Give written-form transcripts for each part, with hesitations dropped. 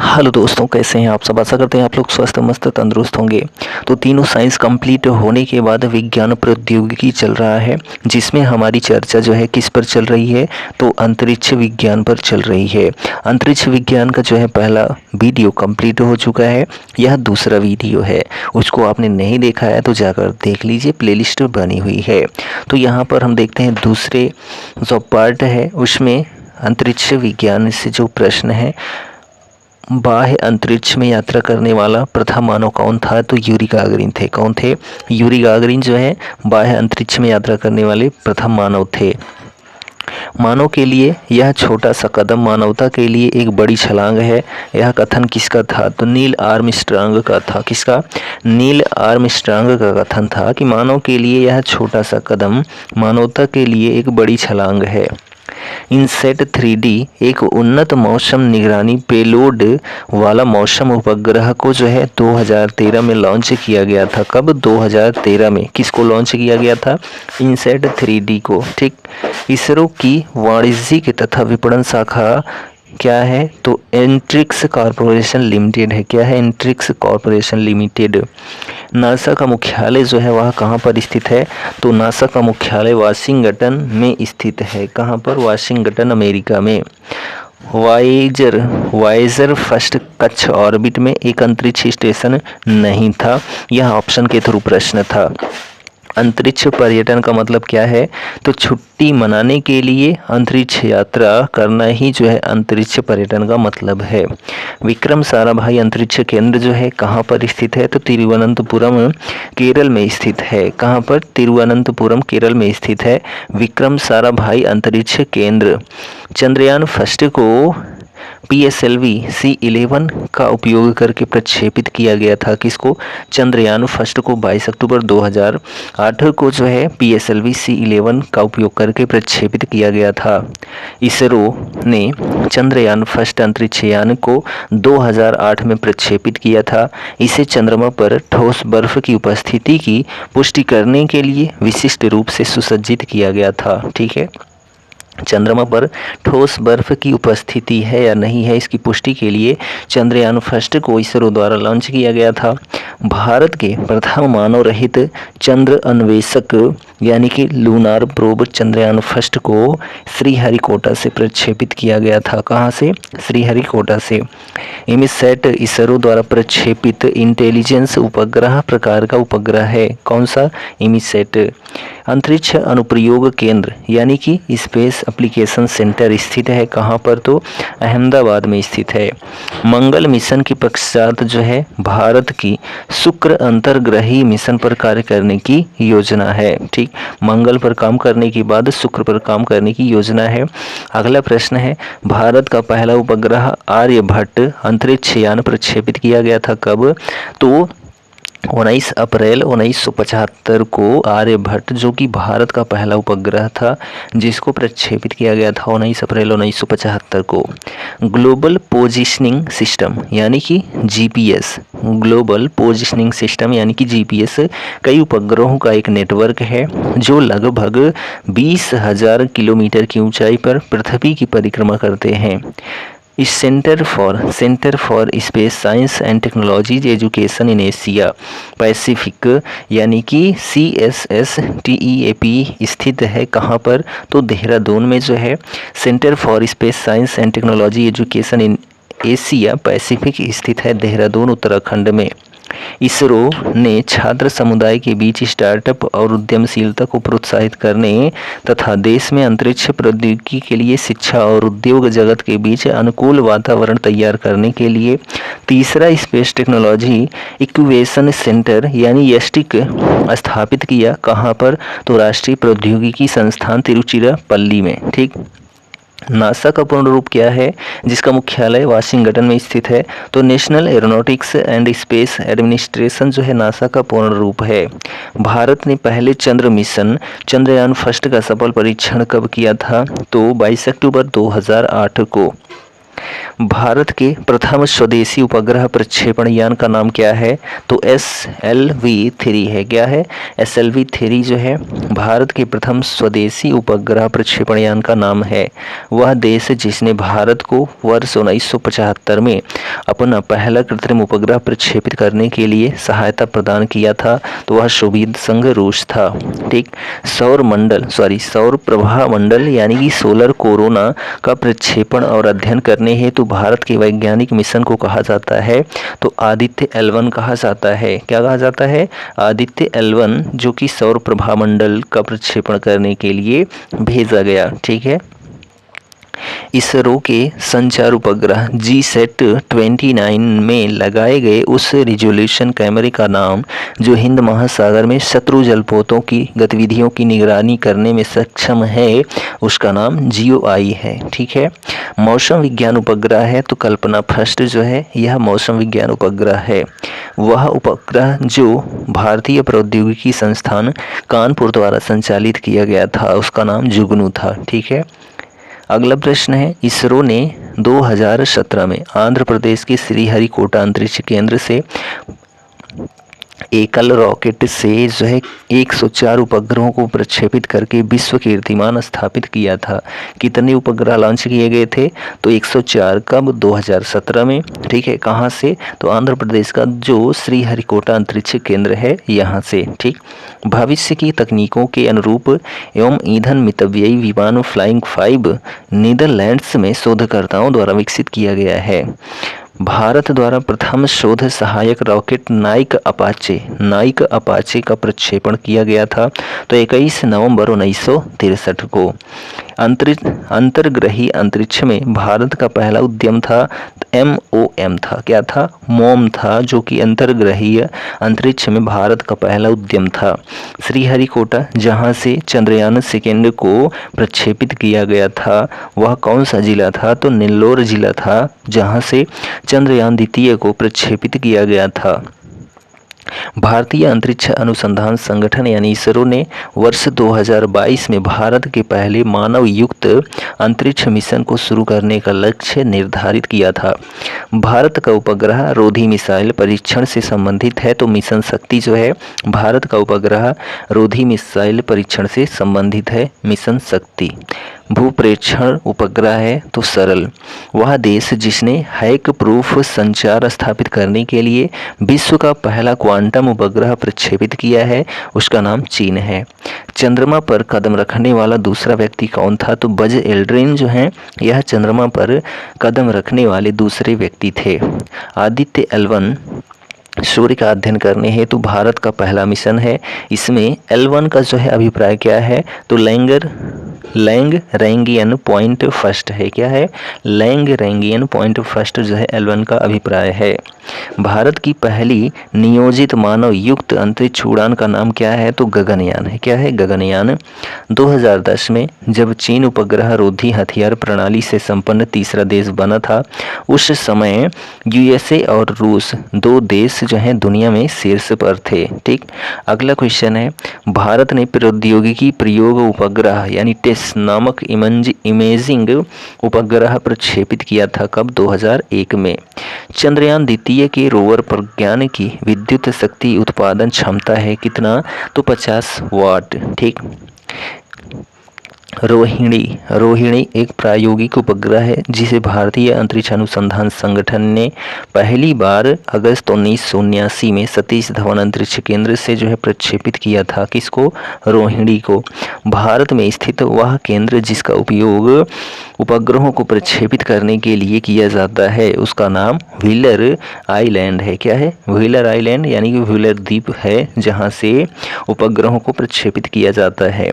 Hello दोस्तों, कैसे हैं आप सब। आशा करते हैं आप लोग स्वस्थ मस्त तंदुरुस्त होंगे। तो तीनों साइंस कंप्लीट होने के बाद विज्ञान प्रौद्योगिकी चल रहा है, जिसमें हमारी चर्चा जो है किस पर चल रही है, तो अंतरिक्ष विज्ञान पर चल रही है। अंतरिक्ष विज्ञान का जो है पहला वीडियो कंप्लीट हो चुका है, यह दूसरा वीडियो है। उसको आपने नहीं देखा है तो जाकर देख लीजिए, प्लेलिस्ट बनी हुई है। तो यहाँ पर हम देखते हैं दूसरे जो पार्ट है उसमें अंतरिक्ष विज्ञान से जो प्रश्न है, बाह्य अंतरिक्ष में यात्रा करने वाला प्रथम मानव कौन था, तो यूरी गागरिन थे। कौन थे? यूरी गागरिन जो है बाह्य अंतरिक्ष में यात्रा करने वाले प्रथम मानव थे। मानव के लिए यह छोटा सा कदम मानवता के लिए एक बड़ी छलांग है। यह कथन किसका था? तो नील आर्मस्ट्रांग का था। किसका? नील आर्मस्ट्रांग का कथन था कि मानव के लिए यह छोटा सा कदम मानवता के लिए एक बड़ी छलांग है। इनसैट 3D एक उन्नत मौसम निगरानी पेलोड वाला मौसम उपग्रह को जो है 2013 में लॉन्च किया गया था। कब? 2013 में। किसको लॉन्च किया गया था? इनसैट 3D को। ठीक। इसरो की वाणिज्यिक तथा विपणन शाखा क्या है? तो एंट्रिक्स कॉरपोरेशन लिमिटेड है। क्या है? Antrix corporation limited. नासा का मुख्यालय जो है वह कहाँ पर स्थित है? तो नासा का मुख्यालय वाशिंगटन में स्थित है। कहाँ पर? वाशिंगटन, अमेरिका में। वाइजर फर्स्ट कच्छ ऑर्बिट में एक अंतरिक्ष स्टेशन नहीं था। यह ऑप्शन के थ्रू प्रश्न था। अंतरिक्ष पर्यटन का मतलब क्या है? तो छुट्टी मनाने के लिए अंतरिक्ष यात्रा करना ही जो है अंतरिक्ष पर्यटन का मतलब है। विक्रम साराभाई अंतरिक्ष केंद्र जो है कहाँ पर स्थित है? तो तिरुवनंतपुरम, केरल में स्थित है। कहाँ पर? तिरुवनंतपुरम, केरल में स्थित है विक्रम साराभाई अंतरिक्ष केंद्र। चंद्रयान फर्स्ट को PSLV C11 का उपयोग करके प्रक्षेपित किया गया था। किसको? चंद्रयान फर्स्ट को 22 अक्टूबर 2008 को जो है PSLV C11 का उपयोग करके प्रक्षेपित किया गया था। इसरो ने चंद्रयान फर्स्ट अंतरिक्ष यान को 2008 में प्रक्षेपित किया था। इसे चंद्रमा पर ठोस बर्फ की उपस्थिति की पुष्टि करने के लिए विशिष्ट रूप से सुसज्जित किया गया था। ठीक है। चंद्रमा पर ठोस बर्फ की उपस्थिति है या नहीं है, इसकी पुष्टि के लिए चंद्रयान फर्स्ट को इसरो द्वारा लॉन्च किया गया था। भारत के प्रथम मानव रहित चंद्र अन्वेषक यानी कि लूनार प्रोब चंद्रयान फर्स्ट को श्रीहरिकोटा से प्रक्षेपित किया गया था। कहाँ से? श्रीहरिकोटा से। इमिसैट इसरो द्वारा प्रक्षेपित इंटेलिजेंस उपग्रह प्रकार का उपग्रह है। कौन सा? इमिसैट। अंतरिक्ष अनुप्रयोग केंद्र यानी कि स्पेस एप्लीकेशन सेंटर स्थित है कहाँ पर? तो अहमदाबाद में स्थित है। मंगल मिशन के पश्चात जो है भारत की शुक्र अंतर्ग्रही मिशन पर कार्य करने की योजना है। ठीक। मंगल पर काम करने के बाद शुक्र पर काम करने की योजना है। अगला प्रश्न है, भारत का पहला उपग्रह आर्यभट्ट अंतरिक्ष यान प्रक्षेपित किया गया था। कब? तो 19 अप्रैल 1975 को आर्यभट्ट, जो कि भारत का पहला उपग्रह था जिसको प्रक्षेपित किया गया था 19 अप्रैल 1975 को। ग्लोबल पोजिशनिंग सिस्टम यानी कि GPS, ग्लोबल पोजिशनिंग सिस्टम यानी कि GPS कई उपग्रहों का एक नेटवर्क है जो लगभग 20,000 किलोमीटर की ऊंचाई पर पृथ्वी की परिक्रमा करते हैं। इस centre for space science and technology education in Asia Pacific यानी कि CSSTEAP स्थित है। कहाँ पर? तो देहरादून में जो है centre for space science and technology education in Asia Pacific स्थित है देहरादून, उत्तराखंड में। इसरो ने छात्र समुदाय के बीच स्टार्टअप और उद्यमशीलता को प्रोत्साहित करने तथा देश में अंतरिक्ष प्रौद्योगिकी के लिए शिक्षा और उद्योग जगत के बीच अनुकूल वातावरण तैयार करने के लिए तीसरा स्पेस टेक्नोलॉजी इंक्यूबेशन सेंटर यानी STIC स्थापित किया। कहाँ पर? तो राष्ट्रीय प्रौद्योगिकी संस्थान तिरुचिरापल्ली में। ठीक। नासा का पूर्ण रूप क्या है जिसका मुख्यालय वाशिंगटन में स्थित है? तो national aeronautics and space administration जो है नासा का पूर्ण रूप है। भारत ने पहले चंद्र मिशन चंद्रयान फर्स्ट का सफल परीक्षण कब किया था? तो 22 अक्टूबर 2008 को। भारत के प्रथम स्वदेशी उपग्रह प्रक्षेपण यान का नाम क्या है? तो SLV-3 है। क्या है? SLV-3 जो है भारत के प्रथम स्वदेशी उपग्रह प्रक्षेपण यान का नाम है। वह देश जिसने भारत को वर्ष 1975 में अपना पहला कृत्रिम उपग्रह प्रक्षेपित करने के लिए सहायता प्रदान किया था, तो वह सोवियत संघ रूस था। ठीक। सौर प्रभा मंडल यानी कि सोलर कोरोना का प्रक्षेपण और अध्ययन करने हेतु भारत के वैज्ञानिक मिशन को कहा जाता है तो आदित्य L1 कहा जाता है। क्या कहा जाता है? आदित्य L1, जो कि सौर प्रभा मंडल का प्रक्षेपण करने के लिए भेजा गया। ठीक है। इसरो के संचार उपग्रह GSAT-29 में लगाए गए उस रिजोल्यूशन कैमरे का नाम जो हिंद महासागर में शत्रु जलपोतों की गतिविधियों की निगरानी करने में सक्षम है, उसका नाम GOI है। ठीक है। मौसम विज्ञान उपग्रह है तो कल्पना फर्स्ट जो है यह मौसम विज्ञान उपग्रह है। वह उपग्रह जो भारतीय प्रौद्योगिकी संस्थान कानपुर द्वारा संचालित किया गया था, उसका नाम जुगनू था। ठीक है। अगला प्रश्न है, इसरो ने 2017 में आंध्र प्रदेश के श्रीहरिकोटा अंतरिक्ष केंद्र से एकल रॉकेट से जो है 104 उपग्रहों को प्रक्षेपित करके विश्व कीर्तिमान स्थापित किया था। कितने उपग्रह लॉन्च किए गए थे? तो 104। कब? 2017 में। ठीक है। कहाँ से? तो आंध्र प्रदेश का जो श्रीहरिकोटा अंतरिक्ष केंद्र है यहाँ से। ठीक। भविष्य की तकनीकों के अनुरूप एवं ईंधन मितव्ययी विमान फ्लाइंग 5 नीदरलैंड्स में शोधकर्ताओं द्वारा विकसित किया गया है। भारत द्वारा प्रथम शोध सहायक रॉकेट नाइक अपाचे का प्रक्षेपण किया गया था तो 21 नवंबर 1963 को। अंतर्ग्रही अंतरिक्ष में भारत का पहला उद्यम था MOM था। क्या था? मोम था, जो कि अंतर्ग्रहीय अंतरिक्ष में भारत का पहला उद्यम था। श्रीहरिकोटा जहां से चंद्रयान सेकेंड को प्रक्षेपित किया गया था, वह कौन सा जिला था? तो नेल्लोर जिला था, जहां से चंद्रयान द्वितीय को प्रक्षेपित किया गया था। भारतीय अंतरिक्ष अनुसंधान संगठन यानी इसरो ने वर्ष 2022 में भारत के पहले मानव युक्त अंतरिक्ष मिशन को शुरू करने का लक्ष्य निर्धारित किया था। भारत का उपग्रह रोधी मिसाइल परीक्षण से संबंधित है तो मिशन शक्ति जो है भारत का उपग्रह रोधी मिसाइल परीक्षण से संबंधित है, मिशन शक्ति। भूप्रेक्षण उपग्रह है तो सरल। वह देश जिसने हैक प्रूफ संचार स्थापित करने के लिए विश्व का पहला क्वांटम उपग्रह प्रक्षेपित किया है, उसका नाम चीन है। चंद्रमा पर कदम रखने वाला दूसरा व्यक्ति कौन था? तो बज एल्ड्रिन जो है यह चंद्रमा पर कदम रखने वाले दूसरे व्यक्ति थे। आदित्य L1 सूर्य का अध्ययन करने हेतु भारत का पहला मिशन है। इसमें L1 का जो है अभिप्राय क्या है? तो लैंगरेंगियन पॉइंट फर्स्ट है। क्या है? लैंगरेंगियन पॉइंट फर्स्ट जो है L1 का अभिप्राय है। भारत की पहली नियोजित मानव युक्त अंतरिक्ष उड़ान का नाम क्या है? तो गगनयान है। क्या है? गगनयान। 2010 में जब चीन उपग्रह रोधी हथियार प्रणाली से संपन्न तीसरा देश बना था, उस समय USA और रूस दो देश जो हैं दुनिया में शीर्ष पर थे। ठीक। अगला क्वेश्चन है, भारत ने प्रौद्योगिकी प्रयोग उपग्रह यानी टेस नामक इमेजिंग उपग्रह प्रक्षेपित किया था। कब? 2001 में। चंद्रयान द्वितीय के रोवर प्रज्ञान की विद्युत शक्ति उत्पादन क्षमता है कितना? तो 50 वाट। ठीक। रोहिणी एक प्रायोगिक उपग्रह है जिसे भारतीय अंतरिक्ष अनुसंधान संगठन ने पहली बार अगस्त 1979 में सतीश धवन अंतरिक्ष केंद्र से जो है प्रक्षेपित किया था। किसको? रोहिणी को। भारत में स्थित वह केंद्र जिसका उपयोग उपग्रहों को प्रक्षेपित करने के लिए किया जाता है, उसका नाम व्हीलर आइलैंड है। क्या है? व्हीलर आइलैंड यानी कि व्हीलर द्वीप है जहां से उपग्रहों को प्रक्षेपित किया जाता है।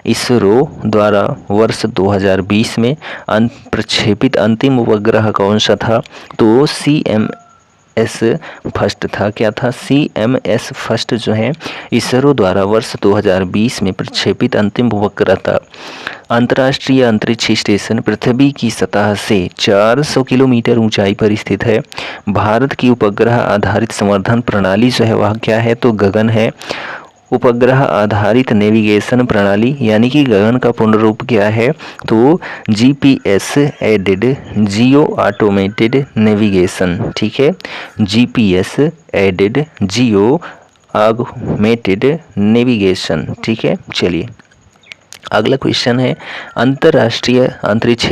इसरो द्वारा वर्ष 2020 में प्रक्षेपित अंतिम उपग्रह कौन सा था? तो CMS फर्स्ट था। क्या था? CMS फर्स्ट जो है इसरो द्वारा वर्ष 2020 में प्रक्षेपित अंतिम उपग्रह था। अंतर्राष्ट्रीय अंतरिक्ष स्टेशन पृथ्वी की सतह से 400 किलोमीटर ऊंचाई पर स्थित है। भारत की उपग्रह आधारित संवर्धन प्रणाली जो है वह क्या है? तो गगन है। उपग्रह आधारित नेविगेशन प्रणाली यानी कि गगन का पूर्ण रूप क्या है, तो जीपीएस एडेड जियो ऑटोमेटेड नेविगेशन। ठीक है, GPS aided geo augmented navigation. ठीक है, चलिए अगला क्वेश्चन है, अंतर्राष्ट्रीय अंतरिक्ष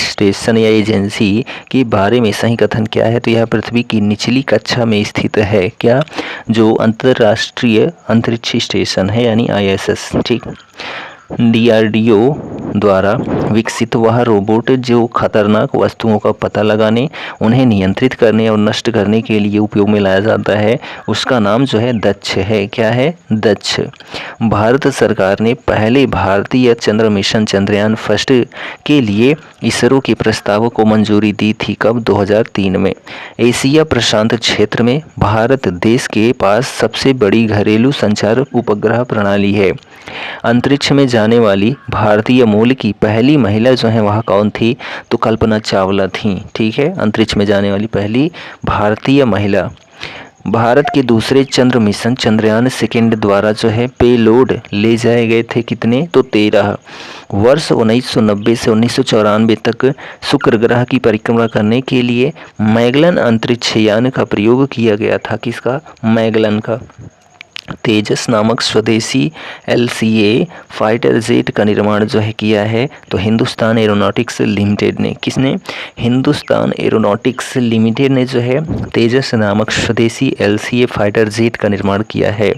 स्टेशन या एजेंसी के बारे में सही कथन क्या है, तो यह पृथ्वी की निचली कक्षा में स्थित है। क्या, जो अंतर्राष्ट्रीय अंतरिक्ष स्टेशन है यानी आईएसएस। ठीक, डीआरडीओ द्वारा विकसित वह रोबोट जो खतरनाक वस्तुओं का पता लगाने, उन्हें नियंत्रित करने और नष्ट करने के लिए उपयोग में लाया जाता है, उसका नाम जो है दक्ष है। क्या है, दक्ष। भारत सरकार ने पहले भारतीय चंद्र मिशन चंद्रयान फर्स्ट के लिए इसरो के प्रस्ताव को मंजूरी दी थी। कब, 2003 में। एशिया प्रशांत क्षेत्र में भारत देश के पास सबसे बड़ी घरेलू संचार उपग्रह प्रणाली है। अंतरिक्ष में जाने वाली भारतीय मूल की पहली महिला जो है वह कौन थी, तो कल्पना चावला थी। ठीक है, अंतरिक्ष में जाने वाली पहली भारतीय महिला। भारत के दूसरे चंद्र मिशन चंद्रयान सेकेंड द्वारा जो है पेलोड ले जाए गए थे कितने, तो 13। वर्ष 1990 से 1994 तक शुक्र ग्रह की परिक्रमा करने के लिए मैगलन अंतरिक्ष यान का प्रयोग किया गया था। किसका, मैगलन का। तेजस नामक स्वदेशी LCA फाइटर जेट का निर्माण जो है किया है, तो हिंदुस्तान एरोनॉटिक्स लिमिटेड ने। किसने, हिंदुस्तान एरोनॉटिक्स लिमिटेड ने जो है तेजस नामक स्वदेशी LCA फाइटर जेट का निर्माण किया है।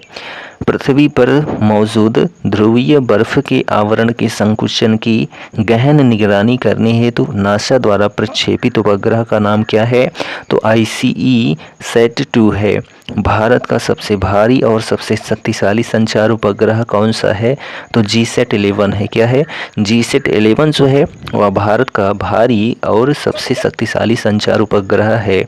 पृथ्वी पर मौजूद ध्रुवीय बर्फ के आवरण के संकुचन की गहन निगरानी करने हेतु नासा द्वारा प्रक्षेपित उपग्रह का नाम क्या है, तो ICESat-2 है। भारत का सबसे भारी और सबसे शक्तिशाली संचार उपग्रह कौन सा है, तो GSAT-11 है। क्या है, GSAT-11 जो है वह भारत का भारी और सबसे शक्तिशाली संचार उपग्रह है।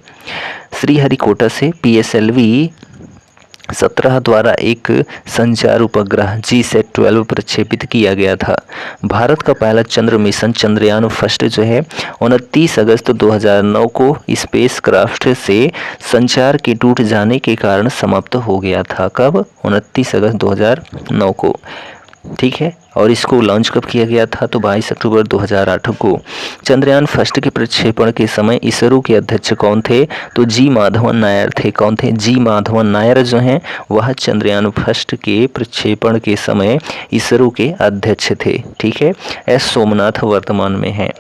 श्रीहरिकोटा से PSLV-17 द्वारा एक संचार उपग्रह GSAT-12 प्रक्षेपित किया गया था। भारत का पहला चंद्र मिशन चंद्रयान फर्स्ट जो है 29 अगस्त 2009 को स्पेसक्राफ्ट से संचार के टूट जाने के कारण समाप्त हो गया था। कब, 29 अगस्त 2009 को। ठीक है, और इसको लॉन्च कब किया गया था, तो 22 अक्टूबर 2008 को। चंद्रयान फर्स्ट के प्रक्षेपण के समय इसरो के अध्यक्ष कौन थे, तो जी माधवन नायर थे। कौन थे, जी माधवन नायर जो हैं वह चंद्रयान फर्स्ट के प्रक्षेपण के समय इसरो के अध्यक्ष थे। ठीक है, एस सोमनाथ वर्तमान में हैं।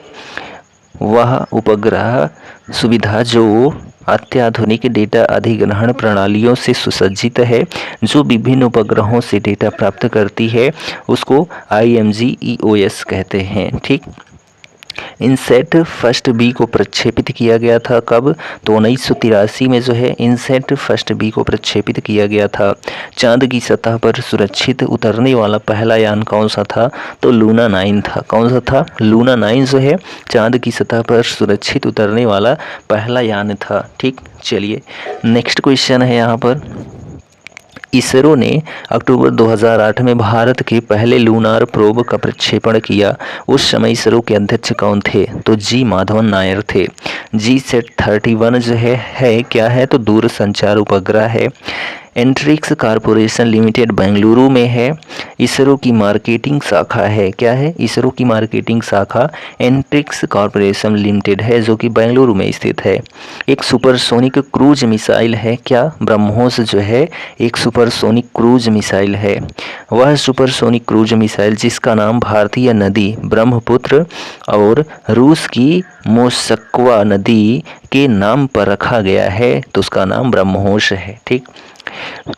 वह उपग्रह सुविधा जो अत्याधुनिक डेटा अधिग्रहण प्रणालियों से सुसज्जित है, जो विभिन्न उपग्रहों से डेटा प्राप्त करती है, उसको IMG-EOS कहते हैं। ठीक, इनसेट फर्स्ट बी को प्रक्षेपित किया गया था। कब, तो 1983 में जो है इनसेट फर्स्ट बी को प्रक्षेपित किया गया था। चांद की सतह पर सुरक्षित उतरने वाला पहला यान कौन सा था, तो लूना 9 था। कौन सा था, लूना 9 जो है चांद की सतह पर सुरक्षित उतरने वाला पहला यान था। ठीक, चलिए नेक्स्ट क्वेश्चन है यहाँ पर, इसरो ने अक्टूबर 2008 में भारत के पहले लूनार प्रोब का प्रक्षेपण किया। उस समय इसरो के अध्यक्ष कौन थे, तो जी माधवन नायर थे। GSAT-31 जो है क्या है, तो दूरसंचार उपग्रह है। एंट्रिक्स कॉरपोरेशन लिमिटेड बेंगलुरु में है। इसरो की मार्केटिंग शाखा है। क्या है, इसरो की मार्केटिंग शाखा एंट्रिक्स कॉरपोरेशन लिमिटेड है, जो कि बेंगलुरु में स्थित है। एक सुपरसोनिक क्रूज मिसाइल है। क्या, ब्रह्मोस जो है एक सुपरसोनिक क्रूज मिसाइल है। वह सुपरसोनिक क्रूज मिसाइल जिसका नाम भारतीय नदी ब्रह्मपुत्र और रूस की मोस्कवा नदी के नाम पर रखा गया है, तो उसका नाम ब्रह्मोस है। ठीक,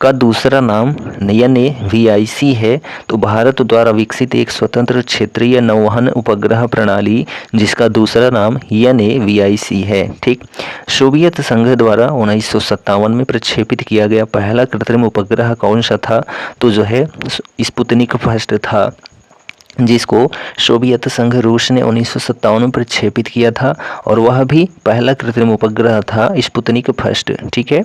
का दूसरा नाम NAVIC है, तो भारत द्वारा विकसित एक स्वतंत्र क्षेत्रीय नौवहन उपग्रह प्रणाली जिसका दूसरा नाम NAVIC है। ठीक, सोवियत संघ द्वारा 1957 में प्रक्षेपित किया गया पहला कृत्रिम उपग्रह कौन सा था, तो जो है स्पुतनिक फर्स्ट था, जिसको सोवियत संघ रूस ने 1957 में प्रक्षेपित किया था, और वह भी पहला कृत्रिम उपग्रह था स्पुतनिक फर्स्ट। ठीक है,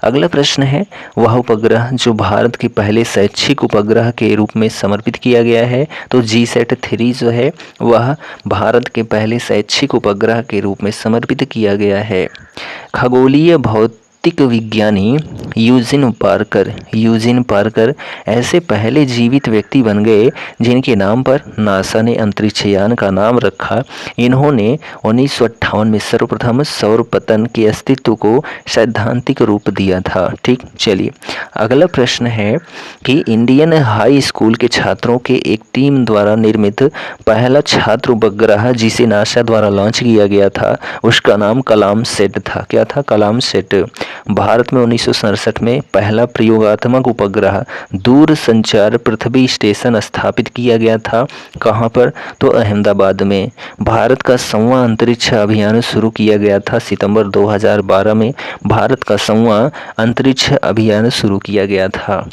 अगला प्रश्न है, वह उपग्रह जो भारत के पहले शैक्षिक उपग्रह के रूप में समर्पित किया गया है, तो GSAT-3 जो है वह भारत के पहले शैक्षिक उपग्रह के रूप में समर्पित किया गया है। खगोलीय भौतिक विज्ञानी यूजिन पार्कर ऐसे पहले जीवित व्यक्ति बन गए जिनके नाम पर नासा ने अंतरिक्ष यान का नाम रखा। इन्होंने 1958 में सर्वप्रथम सौर पतन के अस्तित्व को सैद्धांतिक रूप दिया था। ठीक, चलिए अगला प्रश्न है कि इंडियन हाई स्कूल के छात्रों के एक टीम द्वारा निर्मित पहला छात्र उपग्रह जिसे नासा द्वारा लॉन्च किया गया था उसका नाम कलाम सेट था। क्या था? कलाम सेट। भारत में 1967 में पहला प्रयोगात्मक उपग्रह दूर संचार पृथ्वी स्टेशन स्थापित किया गया था। कहाँ पर? तो अहमदाबाद में। भारत का 6वां अंतरिक्ष अभियान शुरू किया गया था। सितंबर 2012 में भारत का 6वां अंतरिक्ष अभियान शुरू किया गया था।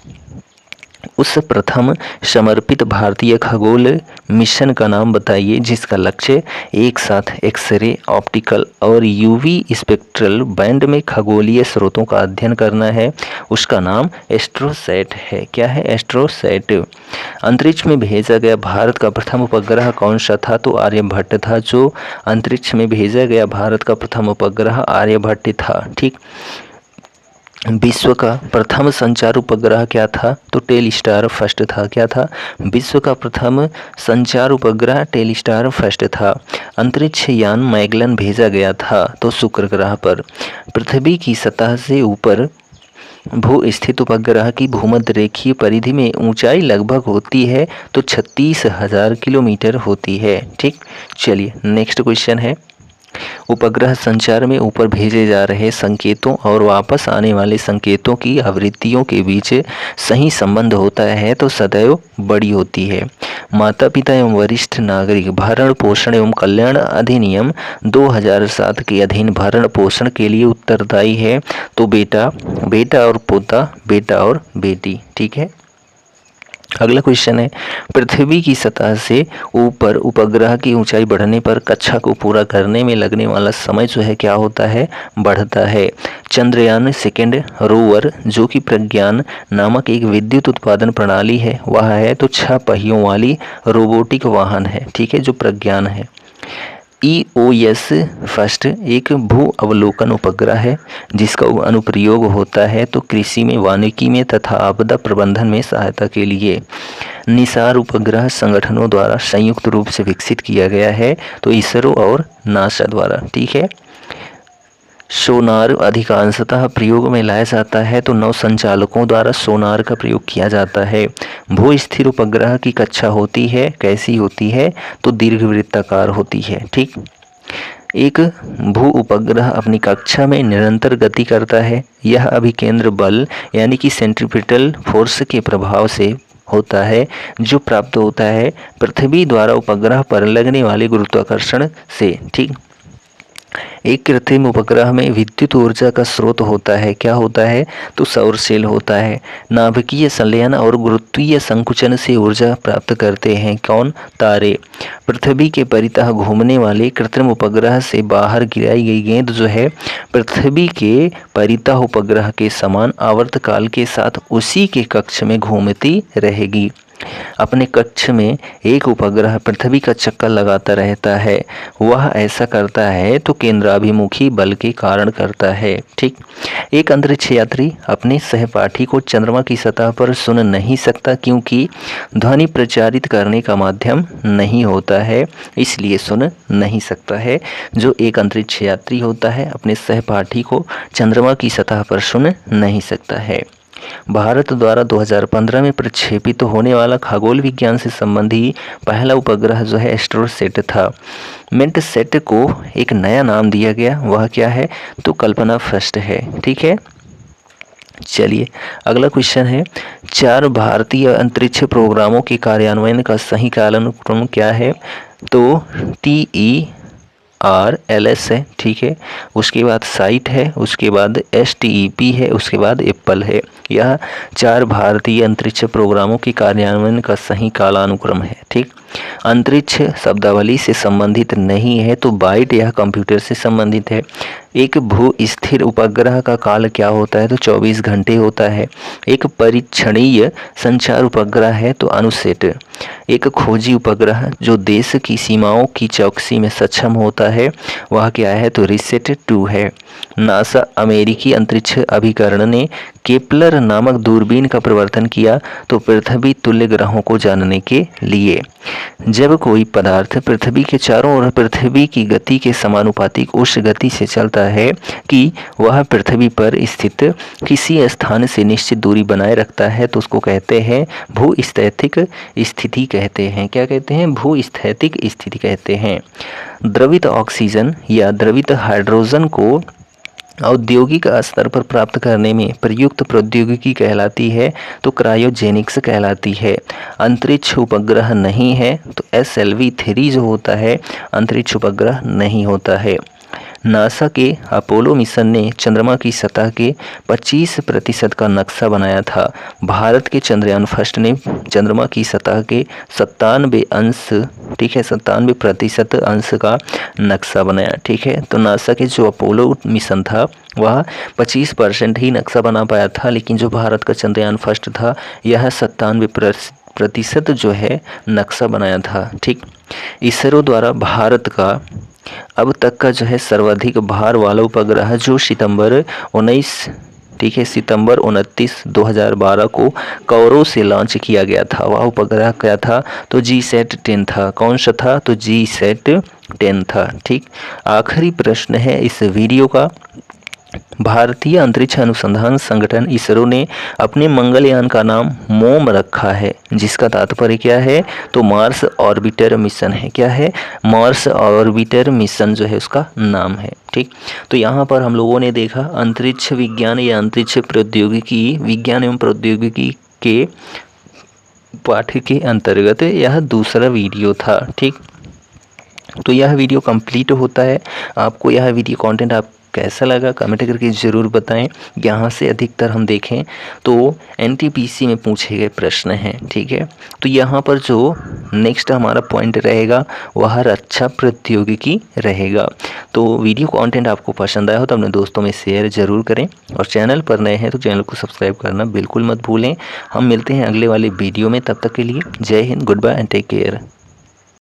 उस प्रथम समर्पित भारतीय खगोल मिशन का नाम बताइए जिसका लक्ष्य एक साथ एक्सरे, ऑप्टिकल और यूवी स्पेक्ट्रल बैंड में खगोलीय स्रोतों का अध्ययन करना है। उसका नाम एस्ट्रोसैट है। क्या है? एस्ट्रोसैट। अंतरिक्ष में भेजा गया भारत का प्रथम उपग्रह कौन सा था? तो आर्यभट्ट था। जो अंतरिक्ष में भेजा गया भारत का प्रथम उपग्रह आर्यभट्ट था। ठीक। विश्व का प्रथम संचार उपग्रह क्या था? तो टेलीस्टार फर्स्ट था। क्या था? विश्व का प्रथम संचार उपग्रह टेलीस्टार फर्स्ट था। अंतरिक्ष यान मैगलन भेजा गया था तो शुक्र ग्रह पर। पृथ्वी की सतह से ऊपर भू स्थित उपग्रह की भूमध्य रेखीय परिधि में ऊंचाई लगभग होती है तो 36,000 किलोमीटर होती है। ठीक, चलिए नेक्स्ट क्वेश्चन है, उपग्रह संचार में ऊपर भेजे जा रहे संकेतों और वापस आने वाले संकेतों की आवृत्तियों के बीच सही संबंध होता है तो सदैव बड़ी होती है। माता पिता एवं वरिष्ठ नागरिक भरण पोषण एवं कल्याण अधिनियम 2007 के अधीन भरण पोषण के लिए उत्तरदायी है तो बेटा, बेटा और पोता, बेटा और बेटी। ठीक है। अगला क्वेश्चन है, पृथ्वी की सतह से ऊपर उपग्रह की ऊंचाई बढ़ने पर कक्षा को पूरा करने में लगने वाला समय जो है क्या होता है? बढ़ता है। चंद्रयान सेकेंड रोवर जो कि प्रज्ञान नामक एक विद्युत उत्पादन प्रणाली है वह है तो 6 पहियों वाली रोबोटिक वाहन है। ठीक है, जो प्रज्ञान है। EOS फर्स्ट एक भू अवलोकन उपग्रह है जिसका अनुप्रयोग होता है तो कृषि में, वानिकी में तथा आपदा प्रबंधन में सहायता के लिए। निसार उपग्रह संगठनों द्वारा संयुक्त रूप से विकसित किया गया है तो इसरो और नासा द्वारा। ठीक है। सोनार अधिकांशतः प्रयोग में लाया जाता है तो नौ संचालकों द्वारा सोनार का प्रयोग किया जाता है। भू स्थिर उपग्रह की कक्षा होती है, कैसी होती है? तो दीर्घवृत्ताकार होती है। ठीक। एक भू उपग्रह अपनी कक्षा में निरंतर गति करता है। यह अभिकेंद्र बल यानी कि सेंट्रीपिटल फोर्स के प्रभाव से होता है जो प्राप्त होता है पृथ्वी द्वारा उपग्रह पर लगने वाले गुरुत्वाकर्षण से। ठीक। एक कृत्रिम उपग्रह में विद्युत ऊर्जा का स्रोत होता है। क्या होता है? तो सौर सेल होता है। नाभिकीय संलयन और गुरुत्वीय संकुचन से ऊर्जा प्राप्त करते हैं कौन? तारे। पृथ्वी के परितः घूमने वाले कृत्रिम उपग्रह से बाहर गिराई गई गेंद जो है पृथ्वी के परितः उपग्रह के समान आवर्तकाल के साथ उसी के कक्ष में घूमती रहेगी। अपने कक्ष में एक उपग्रह पृथ्वी का चक्कर लगाता रहता है। वह ऐसा करता है तो केंद्राभिमुखी बल के कारण करता है। ठीक। एक अंतरिक्ष यात्री अपने सहपाठी को चंद्रमा की सतह पर सुन नहीं सकता क्योंकि ध्वनि प्रचारित करने का माध्यम नहीं होता है, इसलिए सुन नहीं सकता है। जो एक अंतरिक्ष यात्री होता है अपने सहपाठी को चंद्रमा की सतह पर सुन नहीं सकता है। भारत द्वारा 2015 में प्रक्षेपित होने वाला खगोल विज्ञान से संबंधी पहला उपग्रह जो है एस्ट्रोसैट था। मिंटसैट को एक नया नाम दिया गया, वह क्या है? तो कल्पना फर्स्ट है। ठीक है। चलिए अगला क्वेश्चन है, 4 भारतीय अंतरिक्ष प्रोग्रामों के कार्यान्वयन का सही कालानुक्रम क्या है? तो TERLS है। ठीक है। उसके बाद साइट है, उसके बाद STEP है, उसके बाद एप्पल है। यह 4 भारतीय अंतरिक्ष प्रोग्रामों के कार्यान्वयन का सही कालानुक्रम है। ठीक। अंतरिक्ष शब्दावली से संबंधित नहीं है तो बाइट यह कंप्यूटर से संबंधित है। एक भू स्थिर उपग्रह का काल क्या होता है तो 24 घंटे होता है। एक परीक्षणीय संचार उपग्रह है तो अनुसेट। एक खोजी उपग्रह जो देश की सीमाओं की चौकसी में सक्षम होता है वह क्या है तो रिसेट 2 है। नासा अमेरिकी अंतरिक्ष अभिकरण ने केपलर नामक दूरबीन का प्रवर्तन किया तो पृथ्वी तुल्य ग्रहों को जानने के लिए। जब कोई पदार्थ पृथ्वी के चारों ओर पृथ्वी की गति के समानुपातिक उस गति से चलता है कि वह पृथ्वी पर स्थित किसी स्थान से निश्चित दूरी बनाए रखता है तो उसको कहते हैं भूस्थैतिक स्थिति कहते हैं। क्या कहते हैं? भूस्थैतिक स्थिति कहते हैं। द्रवित ऑक्सीजन या द्रवित हाइड्रोजन को औद्योगिक स्तर पर प्राप्त करने में प्रयुक्त प्रौद्योगिकी कहलाती है तो क्रायोजेनिक्स कहलाती है। अंतरिक्ष उपग्रह नहीं है तो SLV-3 जो होता है अंतरिक्ष उपग्रह नहीं होता है। नासा के अपोलो मिशन ने चंद्रमा की सतह के 25% का नक्शा बनाया था। भारत के चंद्रयान फर्स्ट ने चंद्रमा की सतह के 97% अंश का नक्शा बनाया। ठीक है, तो नासा के जो अपोलो मिशन था वह 25% ही नक्शा बना पाया था, लेकिन जो भारत का चंद्रयान फर्स्ट था यह 97% जो है नक्शा बनाया था। ठीक, इसरो द्वारा भारत का अब तक का जो है सर्वाधिक भार वाला उपग्रह जो सितंबर 29, 2012 को कौरो से लॉन्च किया गया था वह उपग्रह क्या था तो GSAT-10 था। कौन सा था तो GSAT-10 था। ठीक, आखिरी प्रश्न है इस वीडियो का। भारतीय अंतरिक्ष अनुसंधान संगठन इसरो ने अपने मंगलयान का नाम मोम रखा है, जिसका तात्पर्य क्या है तो मार्स ऑर्बिटर मिशन है। क्या है? मार्स ऑर्बिटर मिशन जो है उसका नाम है। ठीक, तो यहाँ पर हम लोगों ने देखा अंतरिक्ष विज्ञान या अंतरिक्ष प्रौद्योगिकी, विज्ञान एवं प्रौद्योगिकी के पाठ के अंतर्गत यह दूसरा वीडियो था। ठीक, तो यह वीडियो कंप्लीट होता है। आपको यह वीडियो कंटेंट आप कैसा लगा कमेंट करके ज़रूर बताएं। यहाँ से अधिकतर हम देखें तो NTPC में पूछे गए प्रश्न हैं। ठीक है, तो यहाँ पर जो नेक्स्ट हमारा पॉइंट रहेगा वह रक्षा प्रौद्योगिकी रहेगा। तो वीडियो कंटेंट आपको पसंद आया हो तो अपने दोस्तों में शेयर ज़रूर करें, और चैनल पर नए हैं तो चैनल को सब्सक्राइब करना बिल्कुल मत भूलें। हम मिलते हैं अगले वाले वीडियो में, तब तक के लिए Jai Hind, goodbye and take care.